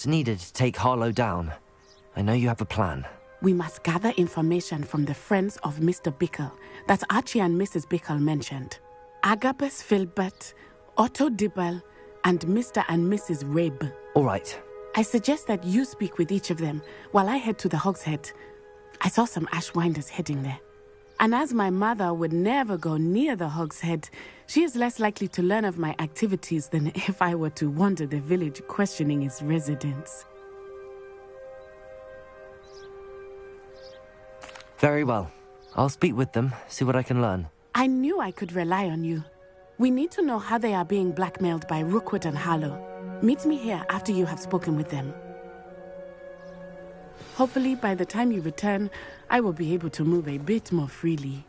It's needed to take Harlow down. I know you have a plan. We must gather information from the friends of Mr. Bickle that Archie and Mrs. Bickle mentioned. Agabus Filbert, Otto Dibble, and Mr. and Mrs. Rabe. All right. I suggest that you speak with each of them while I head to the Hogshead. I saw some Ashwinders heading there. And as my mother would never go near the Hogshead, she is less likely to learn of my activities than if I were to wander the village questioning its residents. Very well. I'll speak with them, see what I can learn. I knew I could rely on you. We need to know how they are being blackmailed by Rookwood and Harlow. Meet me here after you have spoken with them. Hopefully, by the time you return, I will be able to move a bit more freely.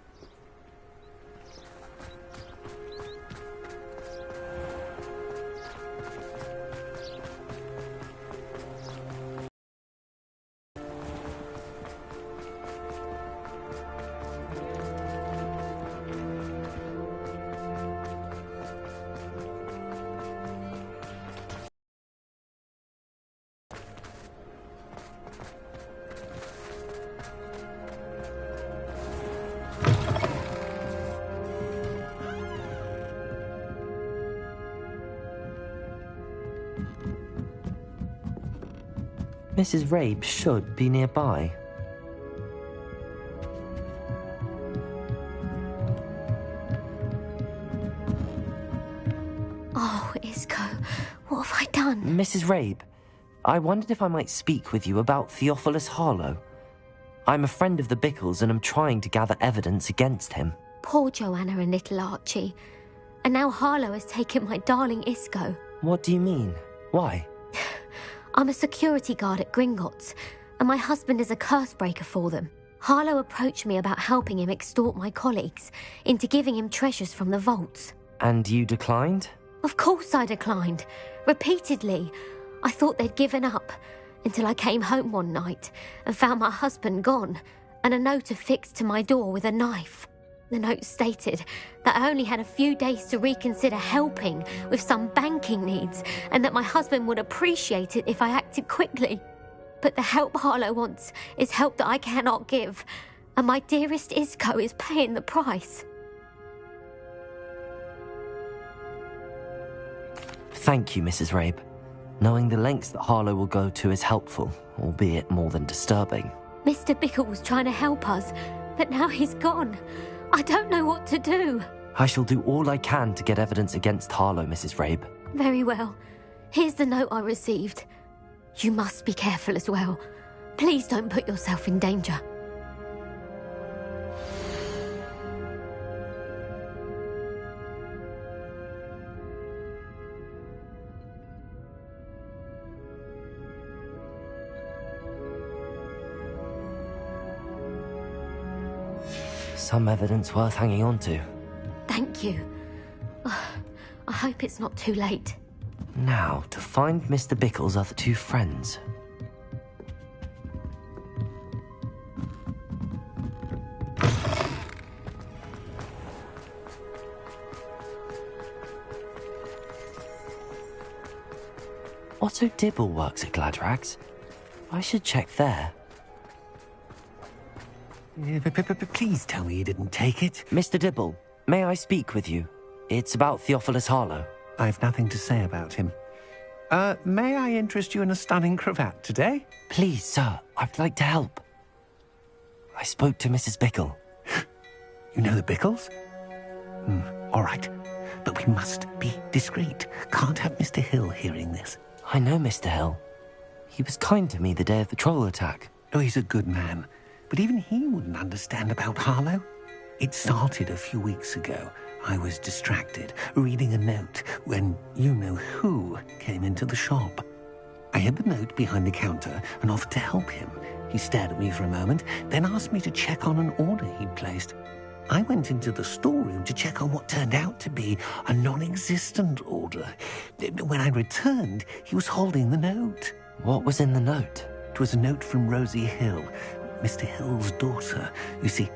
Mrs. Rabe should be nearby. Oh, Isco, what have I done? Mrs. Rabe, I wondered if I might speak with you about Theophilus Harlow. I'm a friend of the Bickles and am trying to gather evidence against him. Poor Joanna and little Archie. And now Harlow has taken my darling Isco. What do you mean? Why? I'm a security guard at Gringotts, and my husband is a curse breaker for them. Harlow approached me about helping him extort my colleagues into giving him treasures from the vaults. And you declined? Of course I declined. Repeatedly. I thought they'd given up, until I came home one night and found my husband gone, and a note affixed to my door with a knife. The note stated that I only had a few days to reconsider helping with some banking needs, and that my husband would appreciate it if I acted quickly. But the help Harlow wants is help that I cannot give, and my dearest Isco is paying the price. Thank you, Mrs. Rabe. Knowing the lengths that Harlow will go to is helpful, albeit more than disturbing. Mr. Bickle was trying to help us, but now he's gone. I don't know what to do. I shall do all I can to get evidence against Harlow, Mrs. Rabe. Very well. Here's the note I received. You must be careful as well. Please don't put yourself in danger. Some evidence worth hanging on to. Thank you. I hope it's not too late. Now, to find Mr. Bickle's other two friends. Otto Dibble works at Gladrags. I should check there. Please tell me you didn't take it. Mr. Dibble, may I speak with you? It's about Theophilus Harlow. I've nothing to say about him. May I interest you in a stunning cravat today? Please, sir, I'd like to help. I spoke to Mrs. Bickle. You know the Bickles? All right. But we must be discreet. Can't have Mr. Hill hearing this. I know Mr. Hill. He was kind to me the day of the troll attack. Oh, he's a good man. But even he wouldn't understand about Harlow. It started a few weeks ago. I was distracted, reading a note, when you-know-who came into the shop. I hid the note behind the counter and offered to help him. He stared at me for a moment, then asked me to check on an order he'd placed. I went into the storeroom to check on what turned out to be a non-existent order. When I returned, he was holding the note. What was in the note? It was a note from Rosie Hill, Mr. Hill's daughter. You see,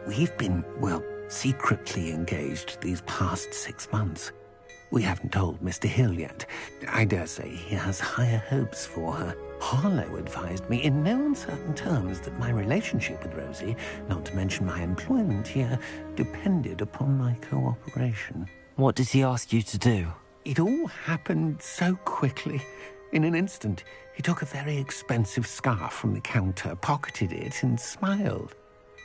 we've been, well, secretly engaged these past 6 months. We haven't told Mr. Hill yet. I dare say he has higher hopes for her. Harlow advised me in no uncertain terms that my relationship with Rosie, not to mention my employment here, depended upon my cooperation. What did he ask you to do? It all happened so quickly. In an instant, he took a very expensive scarf from the counter, pocketed it, and smiled.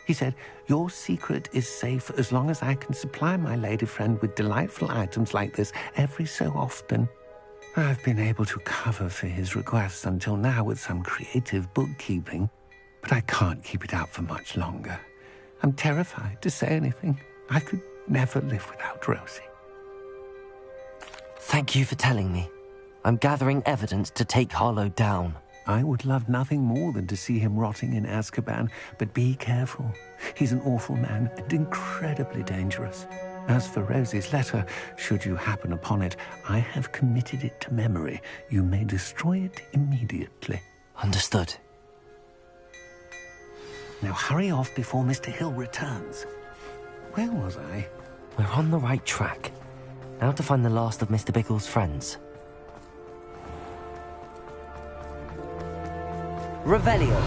He said, "Your secret is safe as long as I can supply my lady friend with delightful items like this every so often." I've been able to cover for his requests until now with some creative bookkeeping, but I can't keep it up for much longer. I'm terrified to say anything. I could never live without Rosie. Thank you for telling me. I'm gathering evidence to take Harlow down. I would love nothing more than to see him rotting in Azkaban, but be careful. He's an awful man and incredibly dangerous. As for Rosie's letter, should you happen upon it, I have committed it to memory. You may destroy it immediately. Understood. Now hurry off before Mr. Hill returns. Where was I? We're on the right track. Now to find the last of Mr. Bickle's friends. Revelio.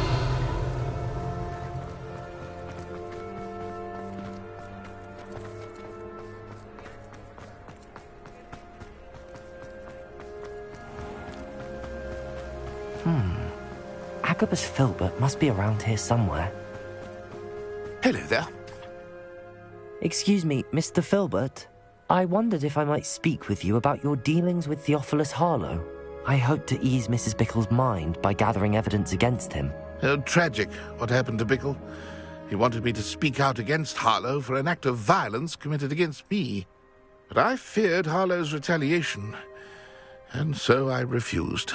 Agabus Filbert must be around here somewhere. Hello there. Excuse me, Mr. Filbert. I wondered if I might speak with you about your dealings with Theophilus Harlow. I hope to ease Mrs. Bickle's mind by gathering evidence against him. Tragic, what happened to Bickle. He wanted me to speak out against Harlow for an act of violence committed against me. But I feared Harlow's retaliation, and so I refused.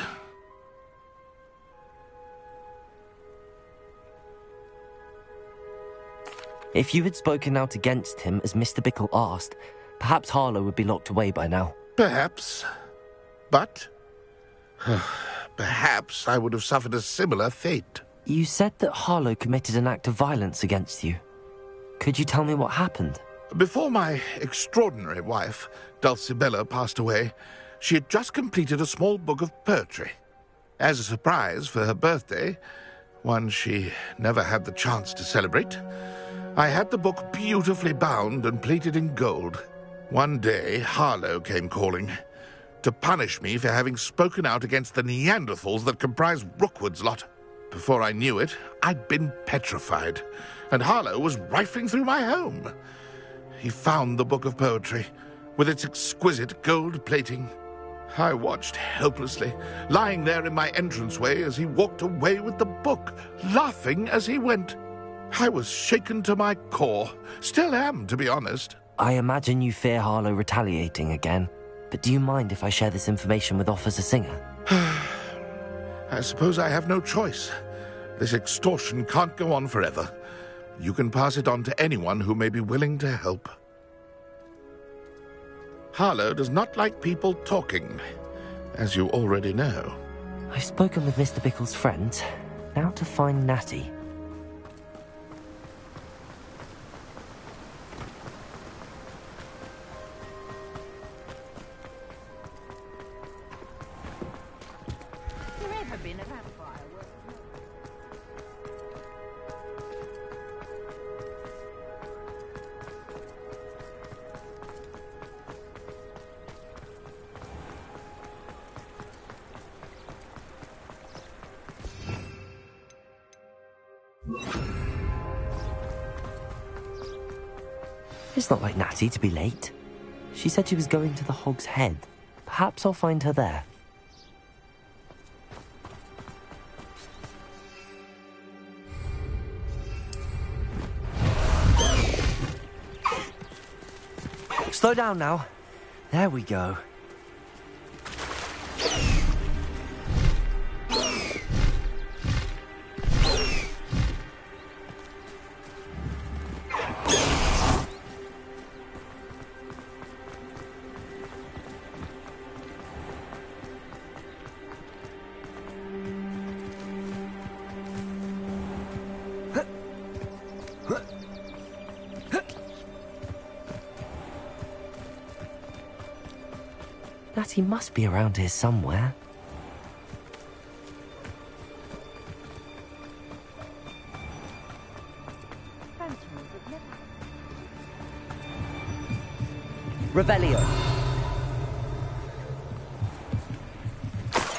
If you had spoken out against him as Mr. Bickle asked, perhaps Harlow would be locked away by now. Perhaps. But perhaps I would have suffered a similar fate. You said that Harlow committed an act of violence against you. Could you tell me what happened? Before my extraordinary wife, Dulcibella, passed away, she had just completed a small book of poetry. As a surprise for her birthday, one she never had the chance to celebrate, I had the book beautifully bound and plated in gold. One day, Harlow came calling to punish me for having spoken out against the Neanderthals that comprise Rookwood's lot. Before I knew it, I'd been petrified, and Harlow was rifling through my home. He found the book of poetry, with its exquisite gold plating. I watched helplessly, lying there in my entranceway as he walked away with the book, laughing as he went. I was shaken to my core. Still am, to be honest. I imagine you fear Harlow retaliating again, but do you mind if I share this information with Officer Singer? I suppose I have no choice. This extortion can't go on forever. You can pass it on to anyone who may be willing to help. Harlow does not like people talking, as you already know. I've spoken with Mr. Bickle's friend. Now to find Natty. It's not like Natty to be late. She said she was going to the Hog's Head. Perhaps I'll find her there. Slow down now. There we go. Natty must be around here somewhere. Revelio.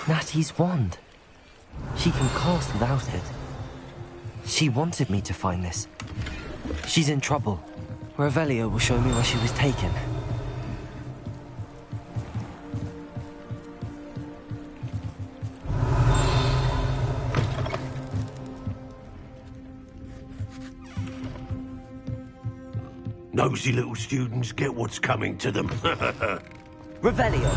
Natty's wand. She can cast without it. She wanted me to find this. She's in trouble. Revelio will show me where she was taken. Nosy little students get what's coming to them. Revelio!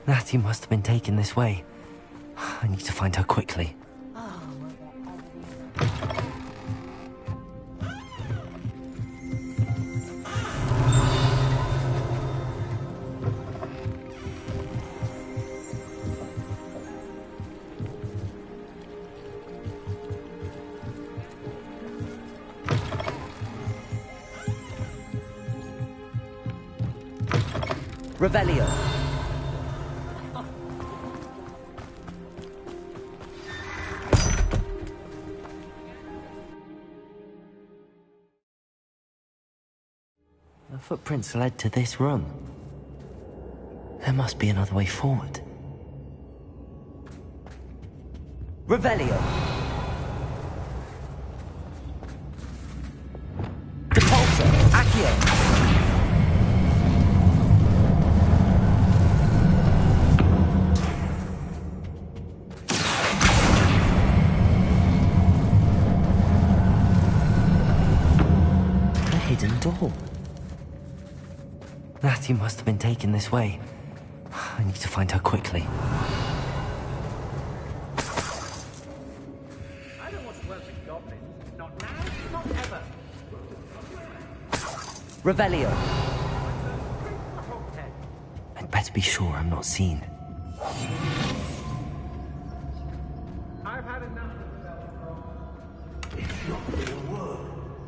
Natty must have been taken this way. I need to find her quickly. Revelio. The footprints led to this room. There must be another way forward. Revelio. Depulso. Accio. Hidden door. Natty must have been taken this way. I need to find her quickly. I don't want to work with goblins. Not now, not ever. Revelio. I'd better be sure I'm not seen. I've had enough of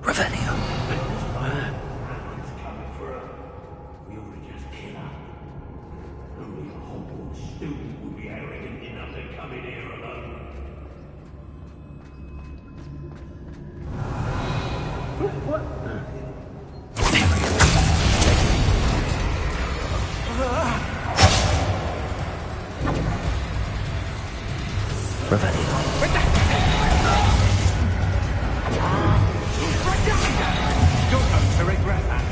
Revelio. We ought to just kill her. Only a Hogwarts student would be arrogant enough to come in here alone. Revelio. You're going to regret that.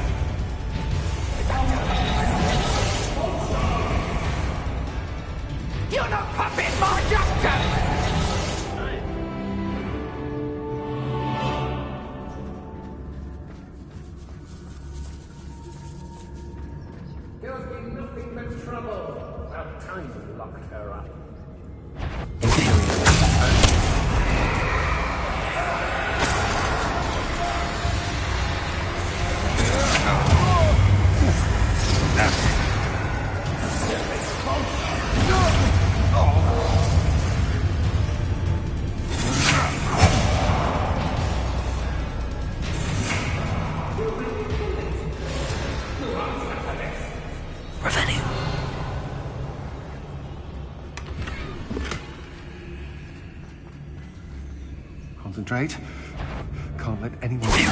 You're not puppet, my doctor! There'll be nothing but trouble. About time we locked her up. Concentrate. Can't let anyone hear you.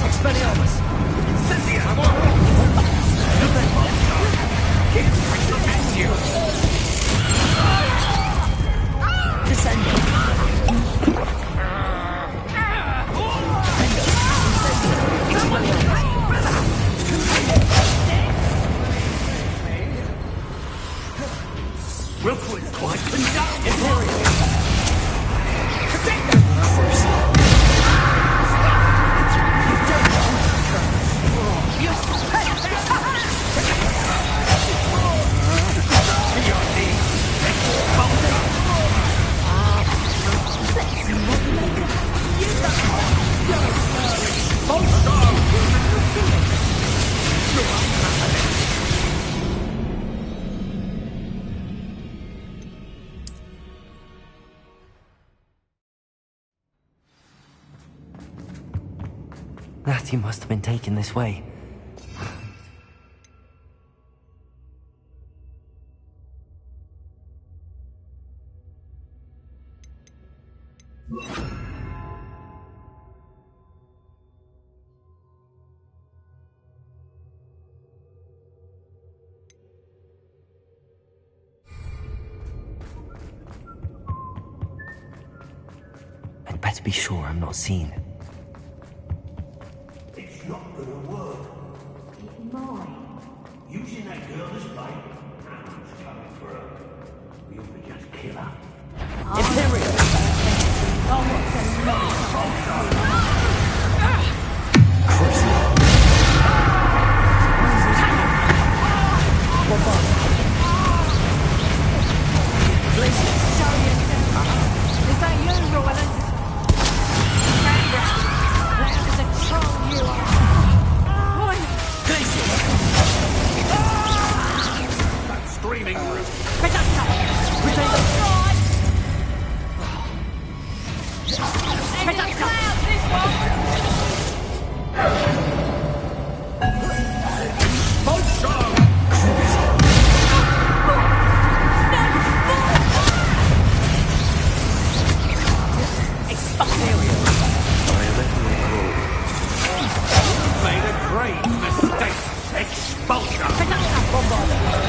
Expelliarmus! Rookwood's quite conducted. Monster! Natty must have been taken this way. I'd better be sure I'm not seen. It's not gonna work. Keep mine. Using that girl as bait. Anna's coming for her. We ought to just kill her. Imperial! Is that you, Roland? What is a troll you are? That screaming room. Made a great mistake. Expulsion.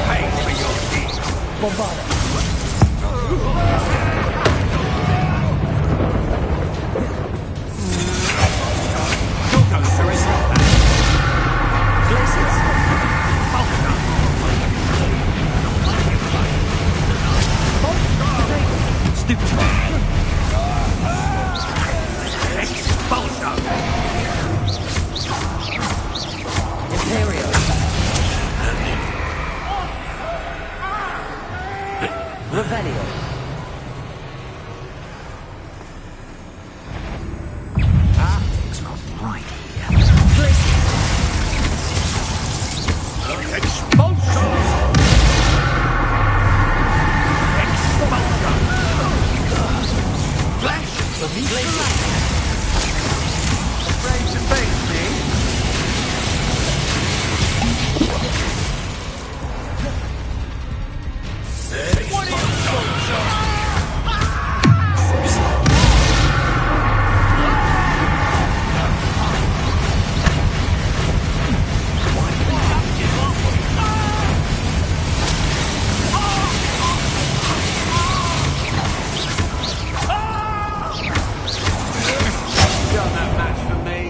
Pay for your deed. You'll go through it. Expulsion. Imperial! Revelio! Something's not right here. Expulsion. Expulsion. Flash for me. Afraid to face me? What is done that match for me?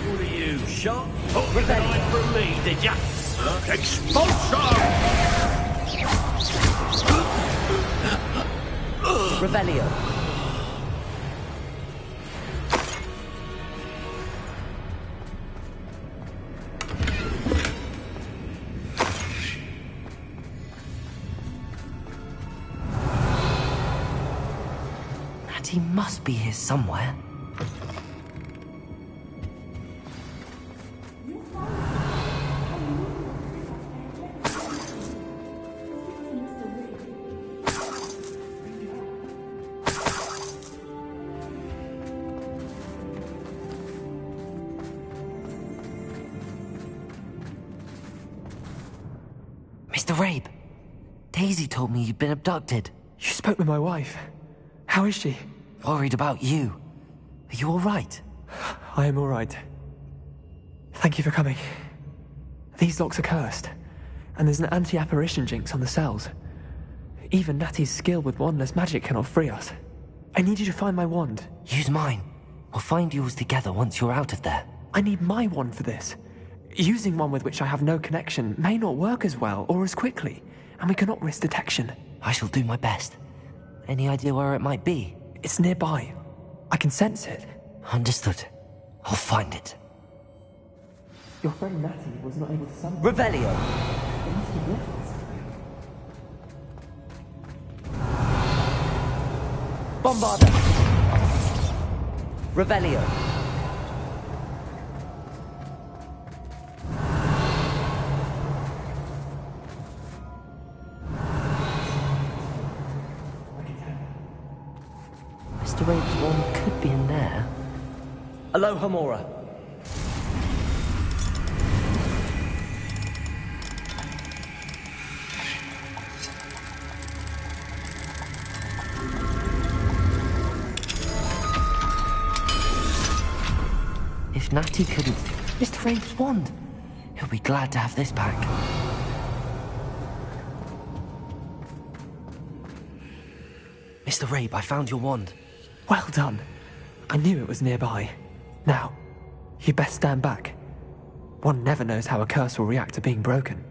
What are you, shot? Put the knife from me, did ya? Expulsion! Revelio! Natty must be here somewhere. Mr. Rabe, Daisy told me you'd been abducted. You spoke with my wife. How is she? Worried about you. Are you all right? I am all right. Thank you for coming. These locks are cursed, and there's an anti-apparition jinx on the cells. Even Natty's skill with wandless magic cannot free us. I need you to find my wand. Use mine. We'll find yours together once you're out of there. I need my wand for this. Using one with which I have no connection may not work as well or as quickly, and we cannot risk detection. I shall do my best. Any idea where it might be? It's nearby. I can sense it. Understood. I'll find it. Your friend Natty was not able to summon. Revelio! It must have left us. Bombarda! Revelio! Mr. Rabe's wand could be in there. Aloha, Mora. If Natty couldn't... Mr. Rabe's wand! He'll be glad to have this back. Mr. Rabe, I found your wand. Well done. I knew it was nearby. Now, you best stand back. One never knows how a curse will react to being broken.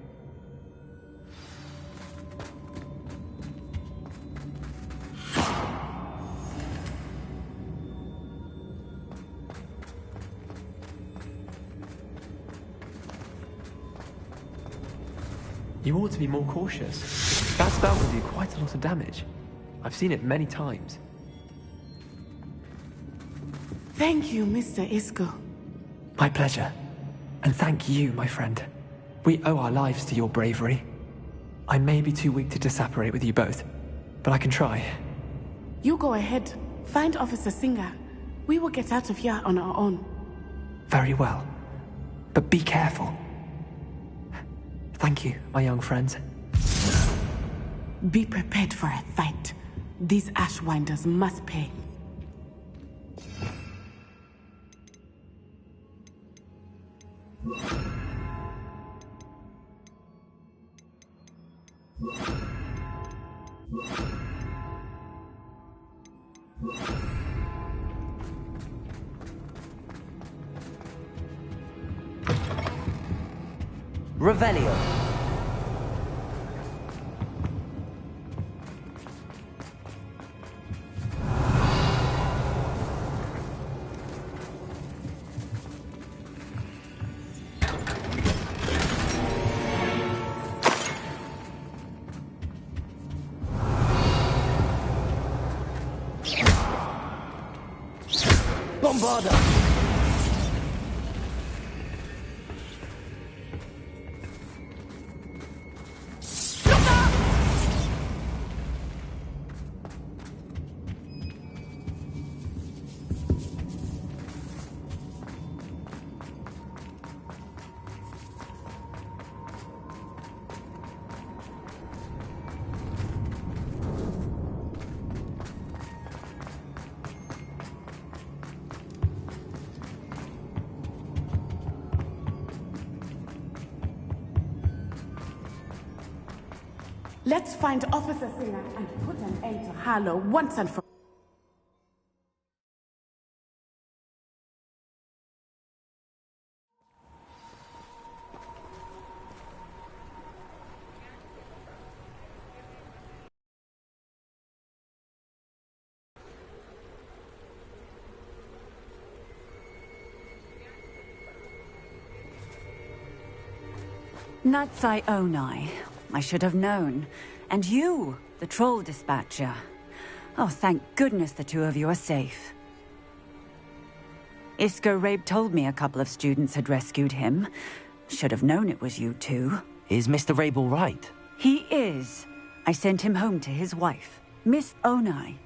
You ought to be more cautious. That spell will do quite a lot of damage. I've seen it many times. Thank you, Mr. Isco. My pleasure. And thank you, my friend. We owe our lives to your bravery. I may be too weak to disapparate with you both, but I can try. You go ahead. Find Officer Singer. We will get out of here on our own. Very well. But be careful. Thank you, my young friends. Be prepared for a fight. These Ashwinders must pay. Revelio. Bombarda! Let's find Officer Singer and put an end to Harlow once and for all. Natsai Onai. I should have known. And you, the troll dispatcher. Oh, thank goodness the two of you are safe. Isco Rabe told me a couple of students had rescued him. Should have known it was you two. Is Mr. Rabe all right? He is. I sent him home to his wife, Miss Onai.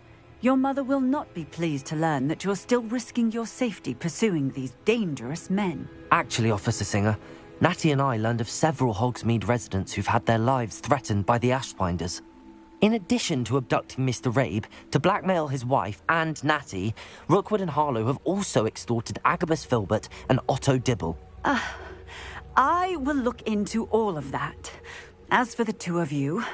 Your mother will not be pleased to learn that you're still risking your safety pursuing these dangerous men. Actually, Officer Singer, Natty and I learned of several Hogsmeade residents who've had their lives threatened by the Ashwinders. In addition to abducting Mr. Rabe to blackmail his wife and Natty, Rookwood and Harlow have also extorted Agabus Filbert and Otto Dibble. I will look into all of that. As for the two of you,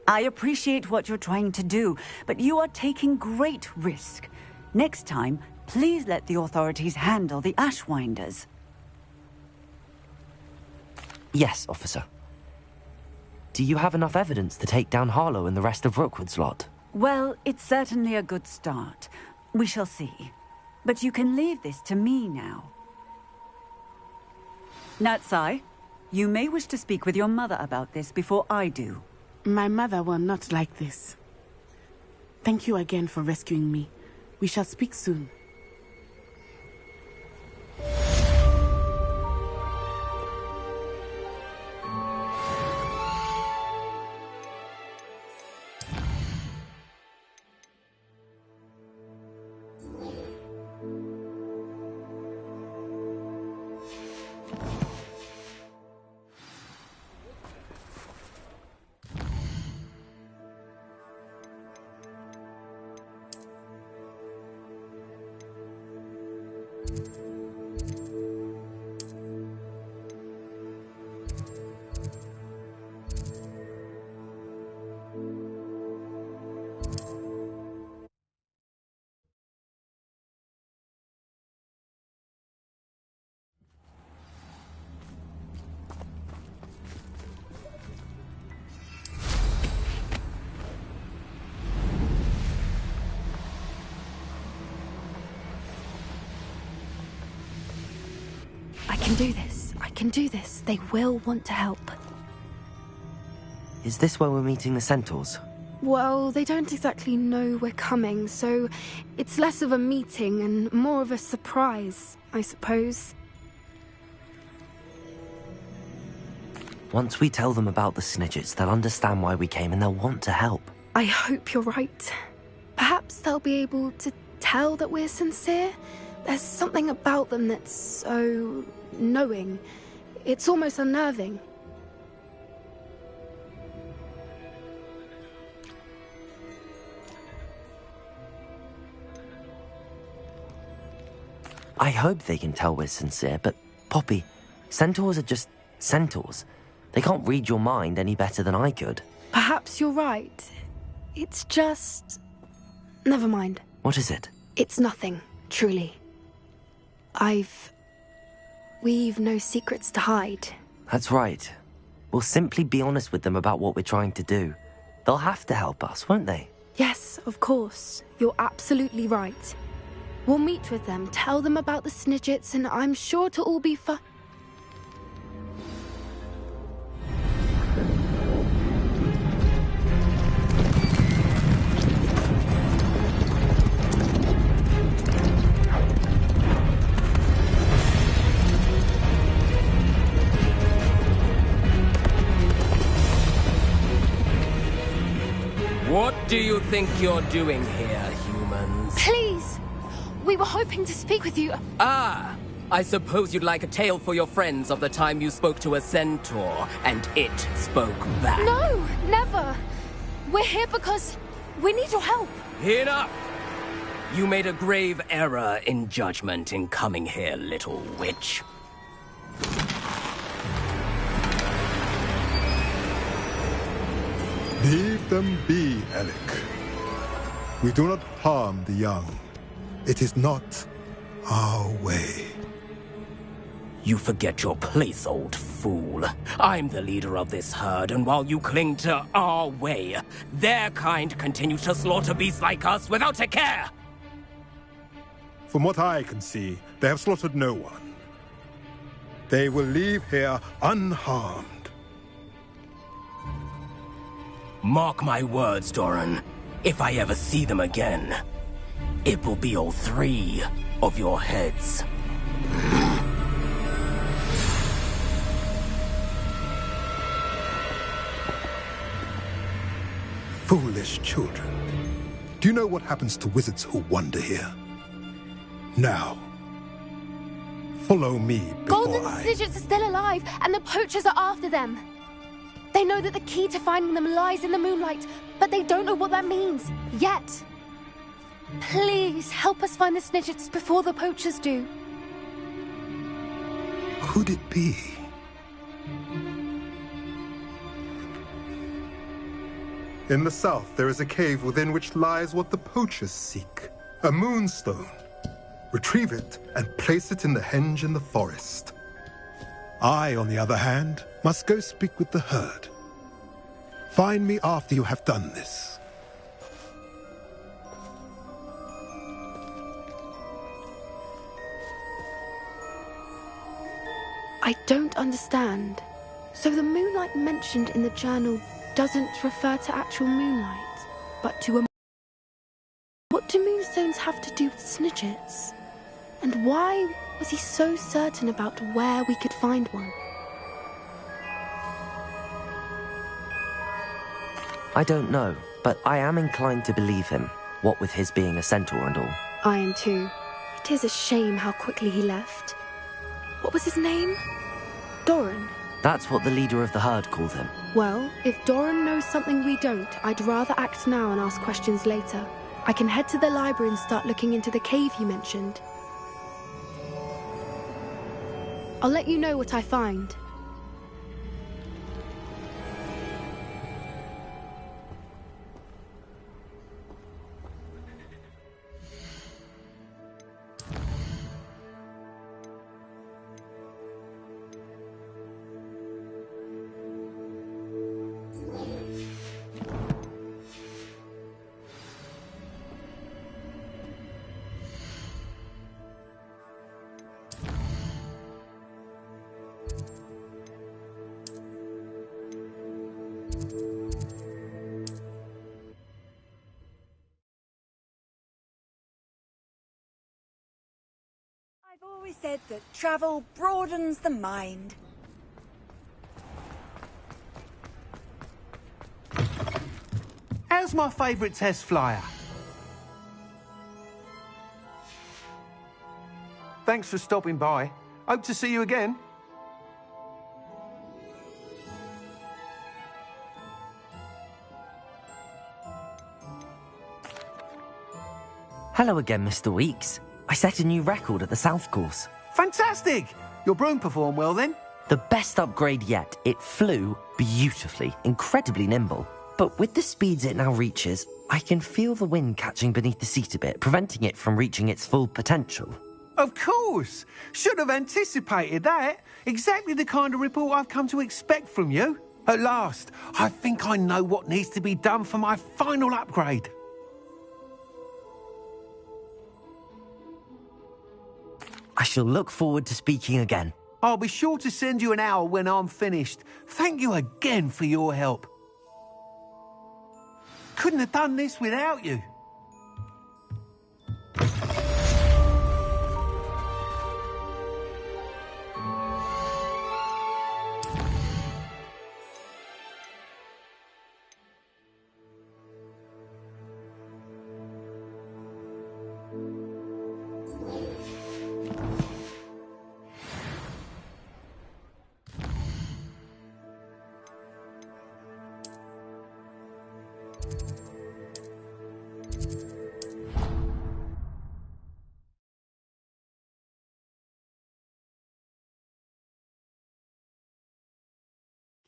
I appreciate what you're trying to do, but you are taking great risk. Next time, please let the authorities handle the Ashwinders. Yes, officer. Do you have enough evidence to take down Harlow and the rest of Rookwood's lot? Well, it's certainly a good start. We shall see. But you can leave this to me now. Natsai, you may wish to speak with your mother about this before I do. My mother will not like this. Thank you again for rescuing me. We shall speak soon. I can do this. They will want to help. Is this where we're meeting the centaurs? Well, they don't exactly know we're coming, so it's less of a meeting and more of a surprise, I suppose. Once we tell them about the Snidgets, they'll understand why we came and they'll want to help. I hope you're right. Perhaps they'll be able to tell that we're sincere. There's something about them that's so knowing. It's almost unnerving. I hope they can tell we're sincere, but Poppy, centaurs are just centaurs. They can't read your mind any better than I could. Perhaps you're right. It's just... Never mind. What is it? It's nothing, truly. We've no secrets to hide. That's right. We'll simply be honest with them about what we're trying to do. They'll have to help us, won't they? Yes, of course. You're absolutely right. We'll meet with them, tell them about the Snidgets, and I'm sure it'll all be fun. What do you think you're doing here, humans? Please! We were hoping to speak with you. Ah! I suppose you'd like a tale for your friends of the time you spoke to a centaur, and it spoke back. No! Never! We're here because we need your help. Enough! You made a grave error in judgment in coming here, little witch. Leave them be, Alec. We do not harm the young. It is not our way. You forget your place, old fool. I'm the leader of this herd, and while you cling to our way, their kind continue to slaughter beasts like us without a care! From what I can see, they have slaughtered no one. They will leave here unharmed. Mark my words, Doran. If I ever see them again, it will be all 3 of your heads. Foolish children. Do you know what happens to wizards who wander here? Now, follow me before Golden Snidgets are still alive, and the poachers are after them. They know that the key to finding them lies in the moonlight, but they don't know what that means, yet. Please, help us find the Snidgets before the poachers do. Could it be? In the south, there is a cave within which lies what the poachers seek. A moonstone. Retrieve it and place it in the henge in the forest. I, on the other hand, must go speak with the herd. Find me after you have done this. I don't understand. So the moonlight mentioned in the journal doesn't refer to actual moonlight, but to a... What do moonstones have to do with Snidgets? And why was he so certain about where we could find one? I don't know, but I am inclined to believe him, what with his being a centaur and all. I am too. It is a shame how quickly he left. What was his name? Doran? That's what the leader of the herd called him. Well, if Doran knows something we don't, I'd rather act now and ask questions later. I can head to the library and start looking into the cave you mentioned. I'll let you know what I find. I've always said that travel broadens the mind. How's my favourite test flyer? Thanks for stopping by. Hope to see you again. Hello again, Mr. Weeks. I set a new record at the South Course. Fantastic! Your broom performed well then? The best upgrade yet. It flew beautifully, incredibly nimble. But with the speeds it now reaches, I can feel the wind catching beneath the seat a bit, preventing it from reaching its full potential. Of course! Should have anticipated that. Exactly the kind of report I've come to expect from you. At last, I think I know what needs to be done for my final upgrade. I shall look forward to speaking again. I'll be sure to send you an hour when I'm finished. Thank you again for your help. Couldn't have done this without you.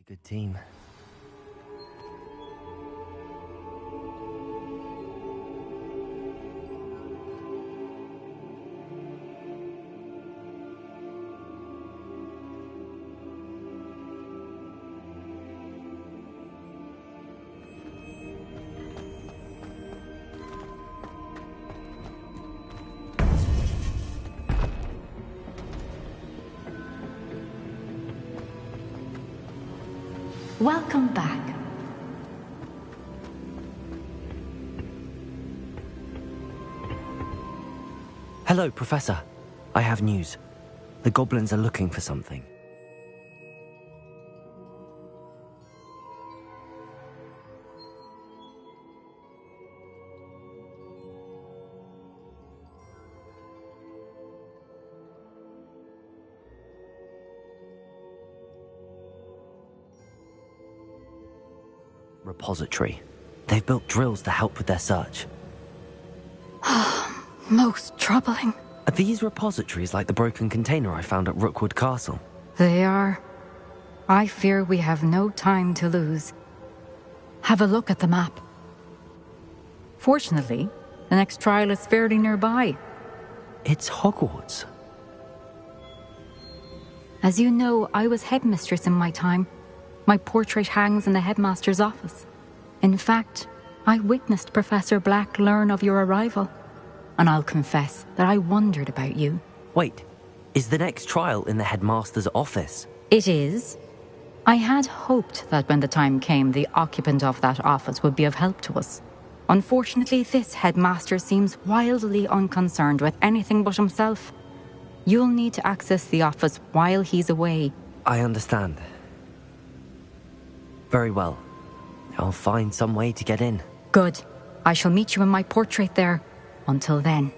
Good team. Welcome back. Hello, Professor. I have news. The goblins are looking for something. Repository. They've built drills to help with their search. Most troubling. Are these repositories like the broken container I found at Rookwood Castle? They are. I fear we have no time to lose. Have a look at the map. Fortunately, the next trial is fairly nearby. It's Hogwarts. As you know, I was headmistress in my time. My portrait hangs in the headmaster's office. In fact, I witnessed Professor Black learn of your arrival. And I'll confess that I wondered about you. Wait, is the next trial in the headmaster's office? It is. I had hoped that when the time came, the occupant of that office would be of help to us. Unfortunately, this headmaster seems wildly unconcerned with anything but himself. You'll need to access the office while he's away. I understand. Very well. I'll find some way to get in. Good. I shall meet you in my portrait there. Until then.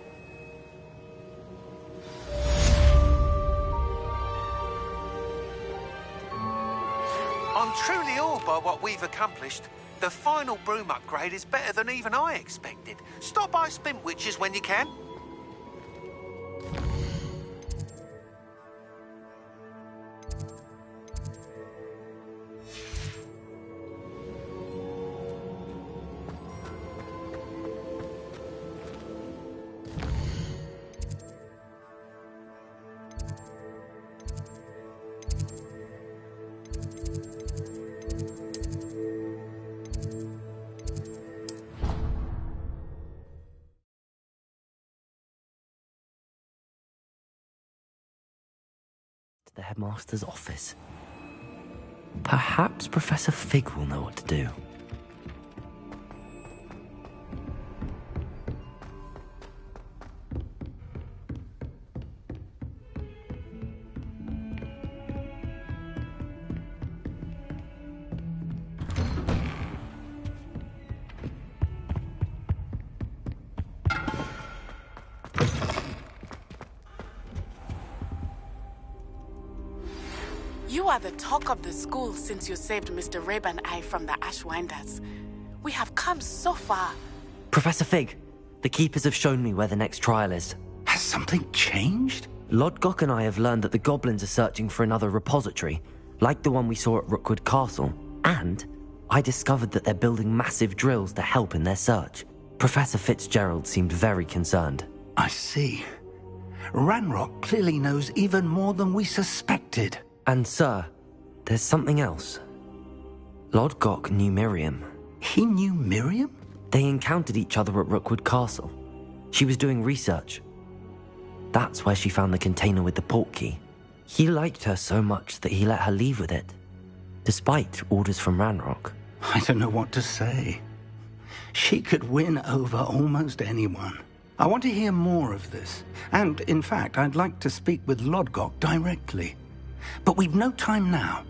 I'm truly awed by what we've accomplished. The final broom upgrade is better than even I expected. Stop by Spintwitches when you can. to the headmaster's office. Perhaps Professor Fig will know what to do. You are the talk of the school since you saved Mr. Rabe and I from the Ashwinders. We have come so far. Professor Fig, the Keepers have shown me where the next trial is. Has something changed? Lodgok and I have learned that the goblins are searching for another repository, like the one we saw at Rookwood Castle. And I discovered that they're building massive drills to help in their search. Professor Fitzgerald seemed very concerned. I see. Ranrock clearly knows even more than we suspected. And sir, there's something else. Lodgok knew Miriam. He knew Miriam? They encountered each other at Rookwood Castle. She was doing research. That's where she found the container with the port key. He liked her so much that he let her leave with it, despite orders from Ranrock. I don't know what to say. She could win over almost anyone. I want to hear more of this. And, in fact, I'd like to speak with Lodgok directly. But we've no time now.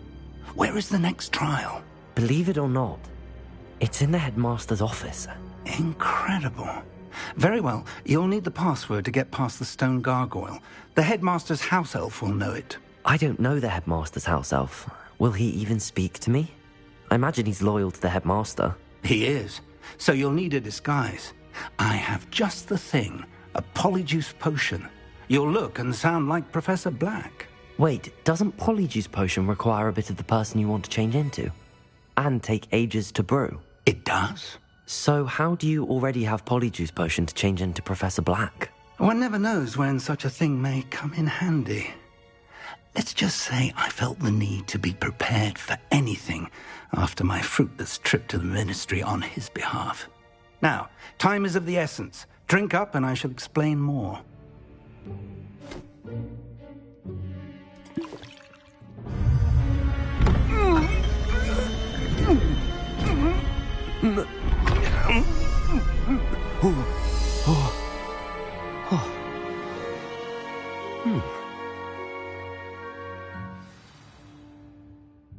Where is the next trial? Believe it or not, it's in the headmaster's office. Incredible. Very well, you'll need the password to get past the stone gargoyle. The headmaster's house elf will know it. I don't know the headmaster's house elf. Will he even speak to me? I imagine he's loyal to the headmaster. He is. So you'll need a disguise. I have just the thing. A polyjuice potion. You'll look and sound like Professor Black. Wait, doesn't Polyjuice Potion require a bit of the person you want to change into? And take ages to brew? It does. So how do you already have Polyjuice Potion to change into Professor Black? One never knows when such a thing may come in handy. Let's just say I felt the need to be prepared for anything after my fruitless trip to the Ministry on his behalf. Now, time is of the essence. Drink up and I shall explain more.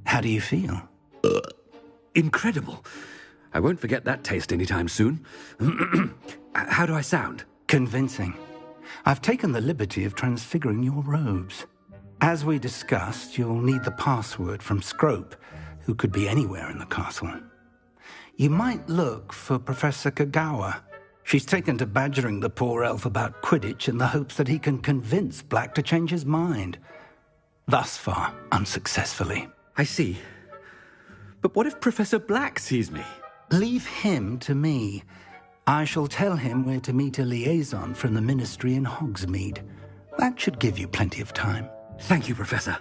How do you feel? Incredible. I won't forget that taste anytime soon. How do I sound? Convincing. I've taken the liberty of transfiguring your robes. As we discussed, you'll need the password from Scrope, who could be anywhere in the castle. You might look for Professor Kagawa. She's taken to badgering the poor elf about Quidditch in the hopes that he can convince Black to change his mind. Thus far, unsuccessfully. I see. But what if Professor Black sees me? Leave him to me. I shall tell him where to meet a liaison from the Ministry in Hogsmeade. That should give you plenty of time. Thank you, Professor.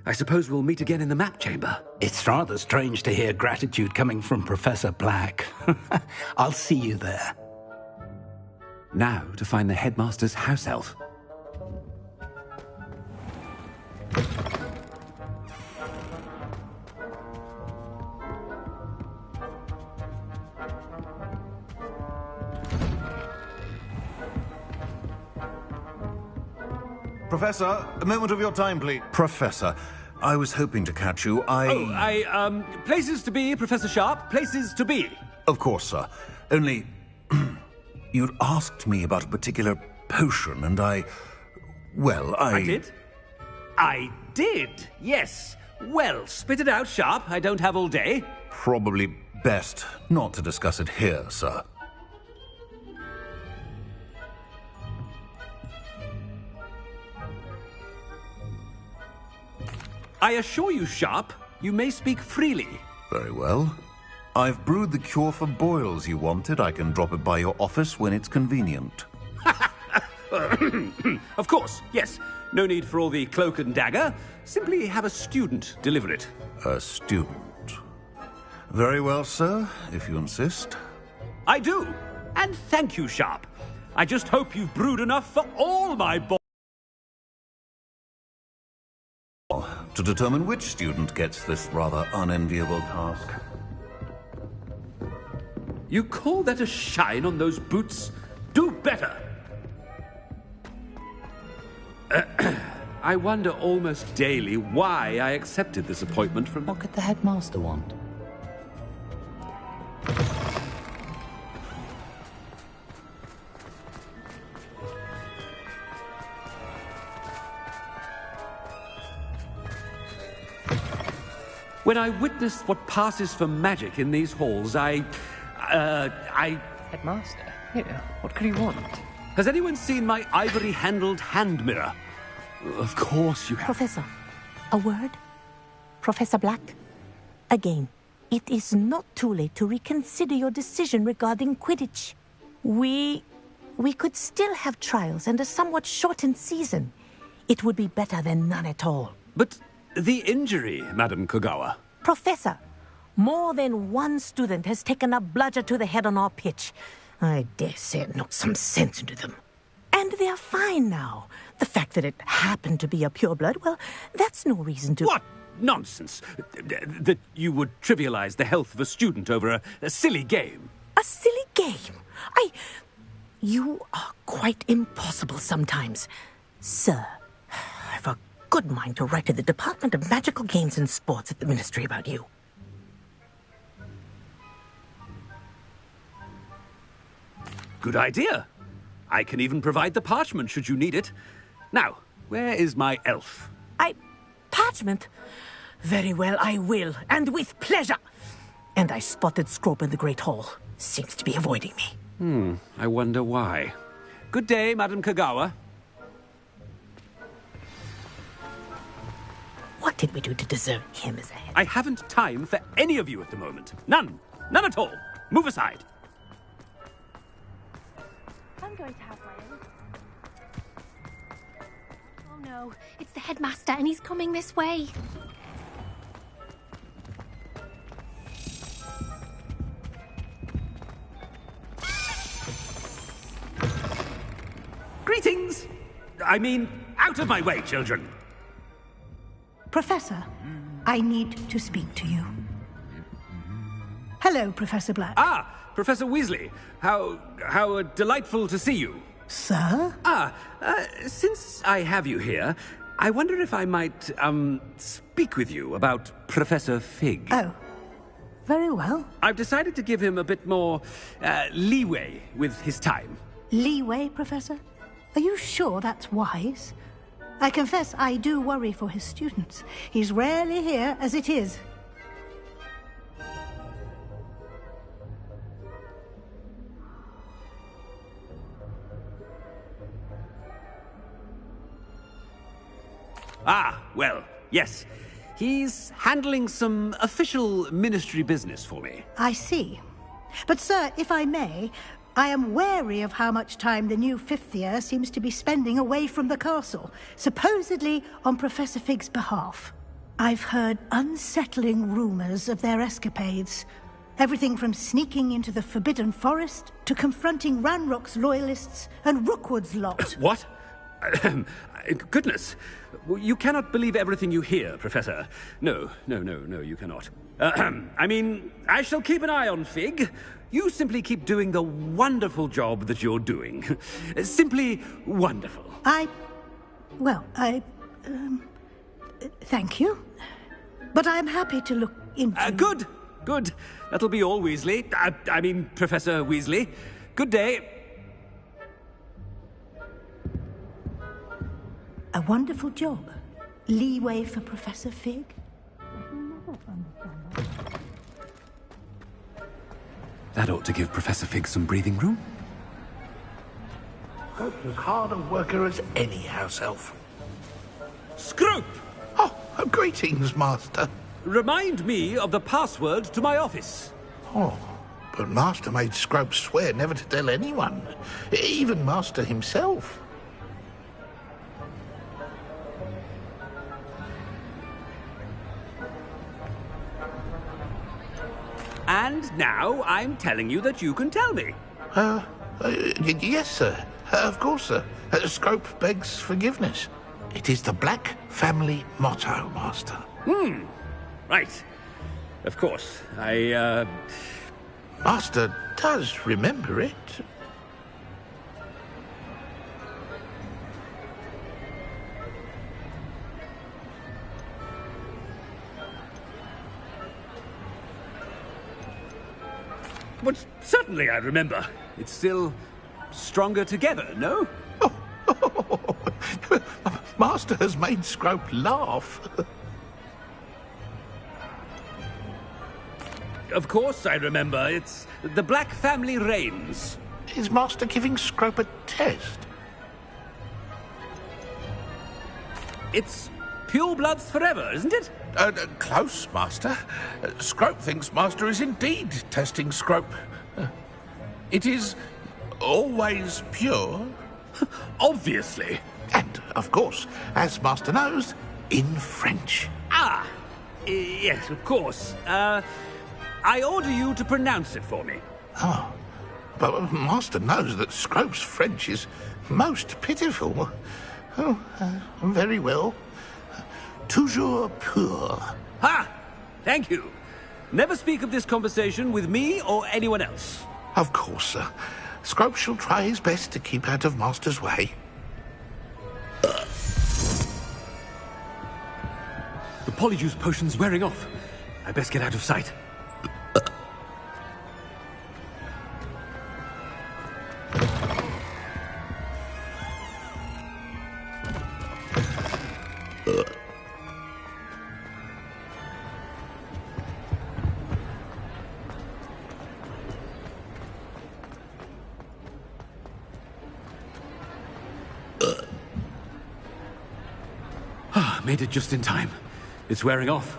I suppose we'll meet again in the map chamber. It's rather strange to hear gratitude coming from Professor Black. I'll see you there. Now to find the headmaster's house elf. Professor, a moment of your time, please. Professor, I was hoping to catch you. Places to be, Professor Sharp. Places to be. Of course, sir. Only, you'd asked me about a particular potion, and I did? I did, yes. Well, spit it out, Sharp. I don't have all day. Probably best not to discuss it here, sir. I assure you, Sharp, you may speak freely. Very well. I've brewed the cure for boils you wanted. I can drop it by your office when it's convenient. Of course, yes. No need for all the cloak and dagger. Simply have a student deliver it. A student? Very well, sir, if you insist. I do. And thank you, Sharp. I just hope you've brewed enough for all my boys. to determine which student gets this rather unenviable task. You call that a shine on those boots? Do better! I wonder almost daily why I accepted this appointment from... What could the headmaster want? When I witnessed what passes for magic in these halls, I... Headmaster? Yeah, what could he want? Has anyone seen my ivory-handled hand mirror? Of course you have. Professor, a word? Professor Black? Again, it is not too late to reconsider your decision regarding Quidditch. We could still have trials and a somewhat shortened season. It would be better than none at all. But the injury, Madam Kogawa. Professor, more than one student has taken a bludger to the head on our pitch. I dare say it knocked some sense into them. And they're fine now. The fact that it happened to be a pureblood, well, that's no reason to... What nonsense! That you would trivialize the health of a student over a silly game. A silly game? You are quite impossible sometimes. Sir, I've a good mind to write to the Department of Magical Games and Sports at the Ministry about you. Good idea. I can even provide the parchment should you need it. Now, where is my elf? Parchment? Very well, I will, and with pleasure. And I spotted Scrope in the Great Hall. Seems to be avoiding me. I wonder why. Good day, Madam Kogawa. What did we do to deserve him as a head? I haven't time for any of you at the moment. None. None at all. Move aside. I'm going to have my own. Oh no, it's the headmaster and he's coming this way. Greetings! I mean, out of my way, children. Professor, I need to speak to you. Hello, Professor Black. Ah, Professor Weasley. How delightful to see you. Sir? Since I have you here, I wonder if I might, speak with you about Professor Fig. Oh, very well. I've decided to give him a bit more, leeway with his time. Leeway, Professor? Are you sure that's wise? I confess I do worry for his students. He's rarely here as it is. Ah, well, yes. He's handling some official ministry business for me. I see. But, sir, if I may, I am wary of how much time the new fifth year seems to be spending away from the castle, supposedly on Professor Fig's behalf. I've heard unsettling rumors of their escapades. Everything from sneaking into the Forbidden Forest to confronting Ranrock's loyalists and Rookwood's lot. What? Goodness. You cannot believe everything you hear, Professor. No, you cannot. I mean, I shall keep an eye on Fig. You simply keep doing the wonderful job that you're doing. Simply wonderful. Thank you. But I'm happy to look into... Good. That'll be all, Weasley. I mean, Professor Weasley. Good day. A wonderful job. Leeway for Professor Fig. That ought to give Professor Fig some breathing room. Scrope's as hard a worker as any house elf. Scrope! Oh, greetings, Master. Remind me of the password to my office. Oh, but Master made Scrope swear never to tell anyone, even Master himself. And now I'm telling you that you can tell me. Yes, sir. Of course, sir. Scrope begs forgiveness. It is the Black family motto, Master. Right. Of course. Master does remember it. But certainly I remember. It's still stronger together, no? Master has made Scrope laugh. Of course I remember. It's the Black family reigns. Is Master giving Scrope a test? It's pure bloods forever, isn't it? Close, Master. Scrope thinks Master is indeed testing Scrope. It is always pure. Obviously. And, of course, as Master knows, in French. Ah! Yes, of course. I order you to pronounce it for me. Oh, but Master knows that Scrope's French is most pitiful. Oh, very well. Toujours pur. Ha! Thank you. Never speak of this conversation with me or anyone else. Of course, sir. Scrope shall try his best to keep out of Master's way. The polyjuice potion's wearing off. I best get out of sight. Made it just in time. It's wearing off.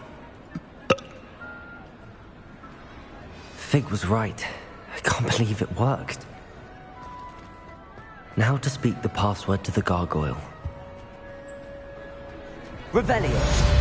Fig was right. I can't believe it worked. Now to speak the password to the gargoyle. Revelio.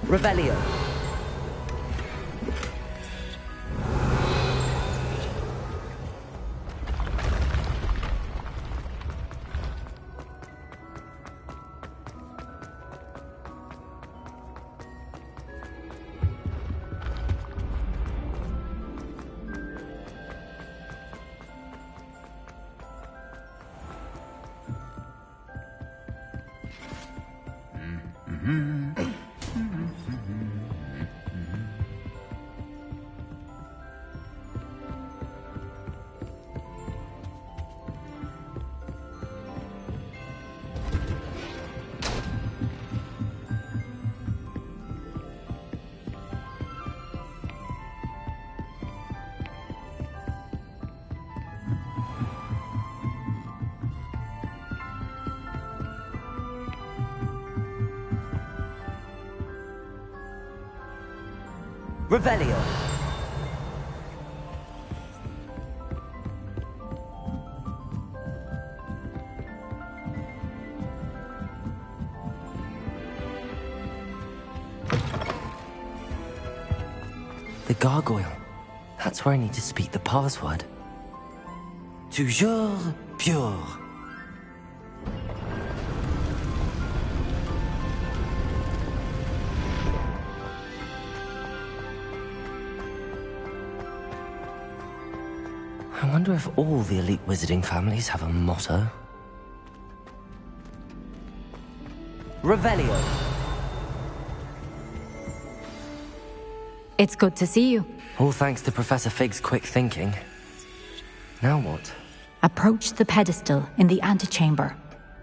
Revelio. Revelio. The gargoyle. That's where I need to speak the password. Toujours pure. I wonder if all the elite wizarding families have a motto. Revelio. It's good to see you. All thanks to Professor Fig's quick thinking. Now what? Approach the pedestal in the antechamber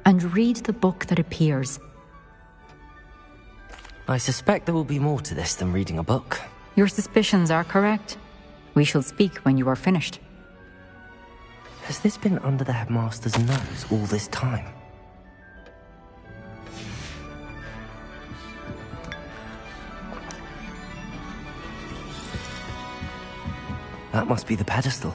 and read the book that appears. I suspect there will be more to this than reading a book. Your suspicions are correct. We shall speak when you are finished. Has this been under the headmaster's nose all this time? That must be the pedestal.